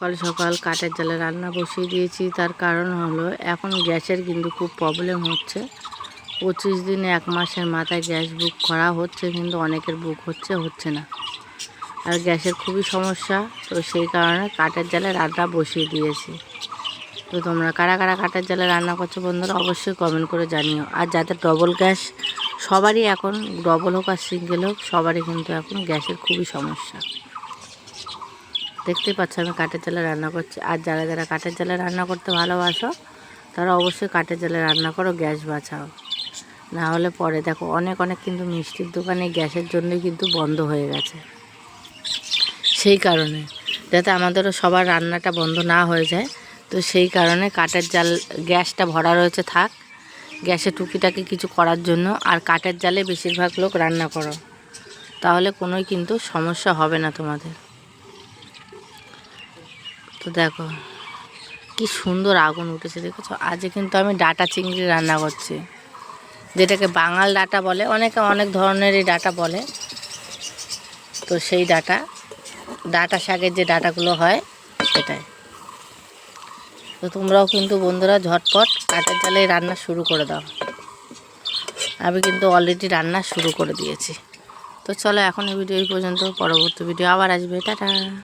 সকাল সকাল কাঠের জালে রান্না বসিয়ে দিয়েছি। তার কারণ হলো এখন গ্যাসের কিন্তু খুব প্রবলেম হচ্ছে। 25 দিনে 1 মাসের মাথায় গ্যাস বুক করা হচ্ছে, কিন্তু অনেকের বুক হচ্ছে না। আর গ্যাসের খুবই সমস্যা, তো সেই কারণে কাঠের জালে রান্না বসিয়ে দিয়েছি। তো তোমরা কারা কারা কাঠের জালে রান্না করছো বন্ধুরা, অবশ্যই কমেন্ট করে জানিও। আর যাদের ডবল গ্যাস, সবারই এখন ডবল হোক আর সিঙ্গেল হোক, সবারই কিন্তু এখন গ্যাসের খুবই সমস্যা। দেখতেই পাচ্ছ আমি কাঠের জালে রান্না করছি। আর যারা যারা কাঠের জালে রান্না করতে ভালোবাসো, তারা অবশ্যই কাঠের জালে রান্না করো, গ্যাস বাঁচাও। না হলে পরে দেখো অনেক কিন্তু মিষ্টির দোকানে গ্যাসের জন্যই কিন্তু বন্ধ হয়ে গেছে। সেই কারণে যাতে আমাদেরও সবার রান্নাটা বন্ধ না হয়ে যায়, তো সেই কারণে কাঠের জাল গ্যাসটা ভরা রয়েছে থাক, গ্যাসে টুকিটাকি কিছু করার জন্য। আর কাঠের জালে বেশিরভাগ লোক রান্না করো, তাহলে কোনোই কিন্তু সমস্যা হবে না তোমাদের। তো দেখো কি সুন্দর আগুন উঠেছে, দেখেছো? আজকে কিন্তু আমি ডাঁটা চিংড়ি রান্না করছি, যেটাকে বাঙাল ডাঁটা বলে, অনেকে অনেক ধরনেরই ডাঁটা বলে। তো সেই ডাঁটা শাকের যে ডাঁটাগুলো হয় সেটাই। তো তোমরাও কিন্তু বন্ধুরা ঝটপট কাঠের জালে রান্না শুরু করে দাও। আমি কিন্তু অলরেডি রান্না শুরু করে দিয়েছি। তো চলো এখন এই ভিডিও এই পর্যন্ত, পরবর্তী ভিডিও আবার আসবে। টাটা।